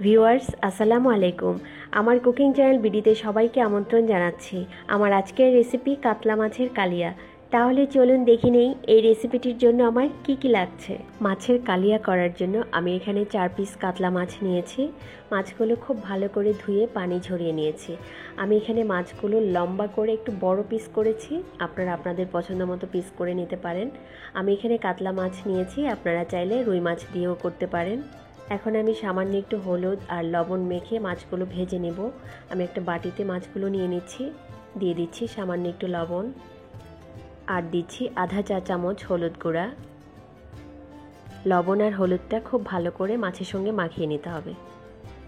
Viewers আসসালামু আলাইকুম। আমার কুকিং চ্যানেল বিডিতে সবাইকে আমন্ত্রণ জানাচ্ছি। আমার আজকের রেসিপি কাতলা মাছের কালিয়া। তাহলে চলুন দেখে নেই এই রেসিপিটির জন্য আমার কি কি লাগছে। মাছের কালিয়া করার জন্য আমি এখানে 4 পিস কাতলা মাছ নিয়েছি। মাছগুলো খুব ভালো করে ধুয়ে পানি ঝরিয়ে নিয়েছি। আমি এখানে মাছগুলো লম্বা করে একটু বড় পিস করেছি, আপনারা আপনাদের পছন্দ মতো পিস করে নিতে পারেন। আমি এখানে কাতলা মাছ নিয়েছি, আপনারা চাইলে রুই মাছ দিয়েও করতে পারেন। এখন আমি সামান্য একটু হলুদ আর লবণ মেখে মাছগুলো ভেজে নেব। আমি একটা বাটিতে মাছগুলো নিয়ে নিচ্ছি, দিয়ে দিচ্ছি সামান্য একটু লবণ আর দিচ্ছি আধা চা চামচ হলুদ গুঁড়া। লবণ আর হলুদটা খুব ভালো করে মাছের সঙ্গে মাখিয়ে নিতে হবে।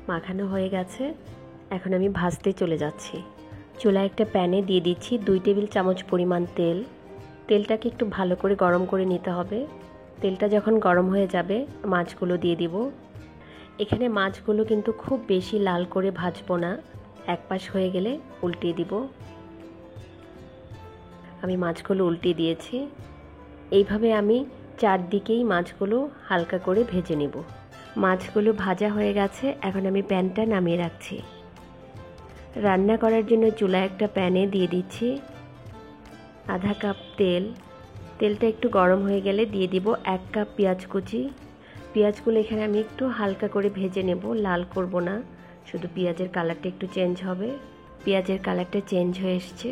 মাখানো হয়ে গেছে, এখন আমি ভাজতে চলে যাচ্ছি। চুলায় একটা প্যানে দিয়ে দিচ্ছি 2 টেবিল চামচ পরিমাণ তেল। তেলটাকে একটু ভালো করে গরম করে নিতে হবে। তেলটা যখন গরম হয়ে যাবে মাছগুলো দিয়ে দিব। এখানে মাছগুলো কিন্তু খুব বেশি লাল করে ভাজবো না, এক পাশ হয়ে গেলে উল্টিয়ে দিব। আমি মাছগুলো উল্টিয়ে দিয়েছি। এইভাবে আমি চারদিকেই মাছগুলো হালকা করে ভেজে নেব। মাছগুলো ভাজা হয়ে গেছে, এখন আমি প্যানটা নামিয়ে রাখছি। রান্না করার জন্য চুলায় একটা প্যানে দিয়ে দিচ্ছি আধা কাপ তেল। তেলটা একটু গরম হয়ে গেলে দিয়ে দিব 1 কাপ পেঁয়াজ কুচি। পেঁয়াজগুলো এখানে আমি একটু হালকা করে ভেজে নেব, লাল করব না, শুধু পেঁয়াজের কালারটা একটু চেঞ্জ হবে। পেঁয়াজের কালারটা চেঞ্জ হয়ে এসছে।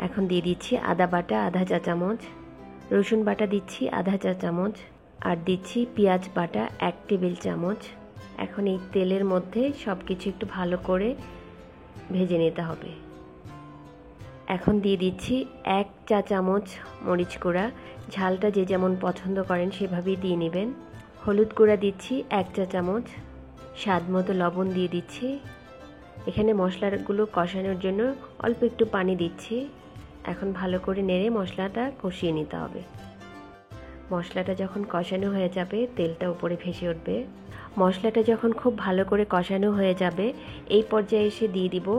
এখন দিয়ে দিচ্ছি আদা বাটা আধা চা চামচ, রসুন বাটা দিচ্ছি আধা চা চামচ, আর দিচ্ছি পেঁয়াজ বাটা 1 টেবিল চামচ। এখন এই তেলের মধ্যে সব কিছু একটু ভালো করে ভেজে নিতে হবে। এখন দিয়ে দিচ্ছি 1 চা চামচ মরিচ গুঁড়া, ঝালটা যে যেমন পছন্দ করেন সেভাবেই দিয়ে নেবেন। হলুদ গুঁড়া দিচ্ছি 1 চা চামচ, স্বাদ মতো লবণ দিয়ে দিচ্ছি। এখানে মশলাগুলো কষানোর জন্য অল্প একটু পানি দিচ্ছি। এখন ভালো করে নেড়ে মশলাটা কষিয়ে নিতে হবে। মশলাটা যখন কষানো হয়ে যাবে তেলটা উপরে ভেসে উঠবে। মশলাটা যখন খুব ভালো করে কষানো হয়ে যাবে এই পর্যায়ে এসে দিয়ে দিব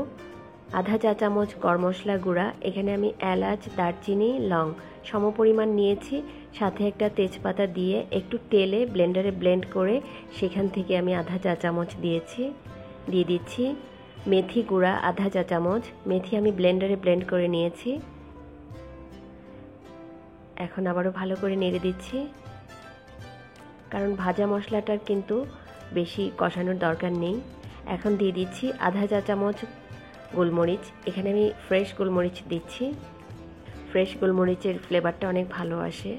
আধা চা চামচ গরম মশলা গুঁড়া। এখানে আমি এলাচ, দারচিনি, লং সমপরিমাণ নিয়েছি, সাথে একটা তেজপাতা দিয়ে একটু তেলে ব্লেন্ডারে ব্লেন্ড করে সেখান থেকে আমি আধা চা চামচ দিয়েছি। দিয়ে দিচ্ছি মেথি গুঁড়া আধা চা চামচ, মেথি আমি ব্লেন্ডারে ব্লেন্ড করে নিয়েছি। এখন আবারও ভালো করে নেড়ে দিচ্ছি, কারণ ভাজা মশলাটার কিন্তু বেশি কষানোর দরকার নেই। এখন দিয়ে দিচ্ছি আধা চা চামচ গোলমরিচ। এখানে আমি ফ্রেশ গোলমরিচ দিচ্ছি, ফ্রেশ গোলমরিচের ফ্লেভারটা অনেক ভালো আসে।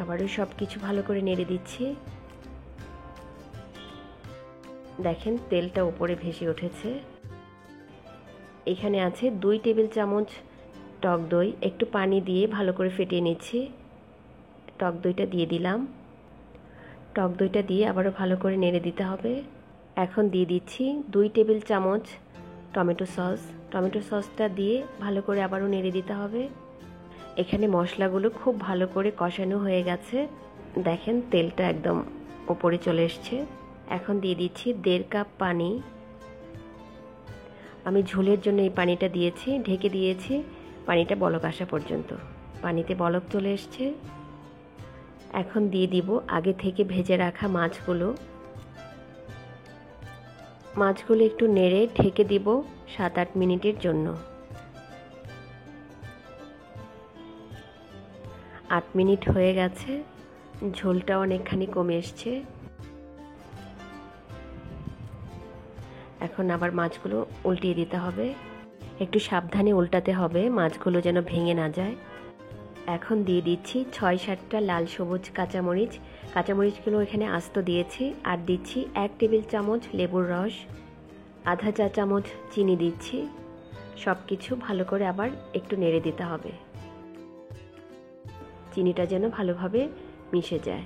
আবারও সব কিছু ভালো করে নেড়ে দিচ্ছি। দেখেন তেলটা উপরে ভেসে উঠেছে। এখানে আছে 2 টেবিল চামচ টক দই, একটু পানি দিয়ে ভালো করে ফেটিয়ে নিচ্ছি। টক দইটা দিয়ে দিলাম। টক দইটা দিয়ে আবারও ভালো করে নেড়ে দিতে হবে। এখন দিয়ে দিচ্ছি 2 টেবিল চামচ টমেটো সস। টমেটো সসটা দিয়ে ভালো করে আবারও নেড়ে দিতে হবে। এখানে মশলাগুলো খুব ভালো করে কষানো হয়ে গেছে, দেখেন তেলটা একদম উপরে চলে এসছে। এখন দিয়ে দিচ্ছি 1.5 কাপ পানি। আমি ঝোলের জন্য এই পানিটা দিয়েছি, ঢেকে দিয়েছি পানিটা বলক আসা পর্যন্ত। পানিতে বলক চলে এসছে। এখন দিয়ে দিব আগে থেকে ভেজে রাখা মাছগুলো। মাছগুলো একটু নেড়ে ঢেকে দিব 7-8 মিনিটের জন্য। 8 মিনিট হয়ে গেছে, ঝোলটা অনেকখানি কমে এসছে। এখন আবার মাছগুলো উল্টিয়ে দিতে হবে, একটু সাবধানে উল্টাতে হবে মাছগুলো যেন ভেঙে না যায়। এখন দিয়ে দিচ্ছি 6-7টা লাল সবুজ কাঁচামরিচ। কাঁচামরিচগুলো এখানে আস্ত দিয়েছি। আর দিচ্ছি 1 টেবিল চামচ লেবুর রস, আধা চা চামচ চিনি দিচ্ছি। সব কিছু ভালো করে আবার একটু নেড়ে দিতে হবে, চিনিটা যেন ভালোভাবে মিশে যায়।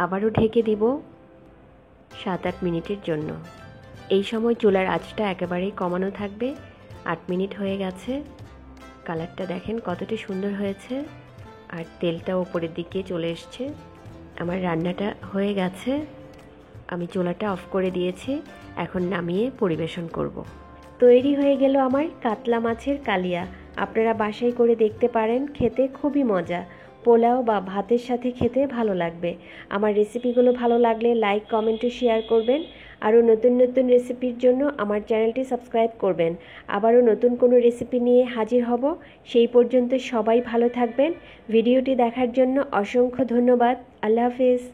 আবারও ঢেকে দিব 7-8 মিনিটের জন্য। এই সময় চুলার আঁচটা একেবারেই কমানো থাকবে। 8 মিনিট হয়ে গেছে, কালারটা দেখেন কতটা সুন্দর হয়েছে, আর তেলটা উপরের দিকে চলে এসছে। আমার রান্নাটা হয়ে গেছে, আমি চুলাটা অফ করে দিয়েছি। এখন নামিয়ে পরিবেশন করব। তৈরি হয়ে গেল আমার কাতলা মাছের কালিয়া। আপনারা বাসায় করে দেখতে পারেন, খেতে খুবই মজা। পোলাও বা ভাতের সাথে খেতে ভালো লাগবে। আমার রেসিপিগুলো ভালো লাগলে লাইক, কমেন্ট ও শেয়ার করবেন। আরও নতুন নতুন রেসিপির জন্য আমার চ্যানেলটি সাবস্ক্রাইব করবেন। আবারও নতুন কোনো রেসিপি নিয়ে হাজির হব। সেই পর্যন্ত সবাই ভালো থাকবেন। ভিডিওটি দেখার জন্য অসংখ্য ধন্যবাদ। আল্লাহ হাফেজ।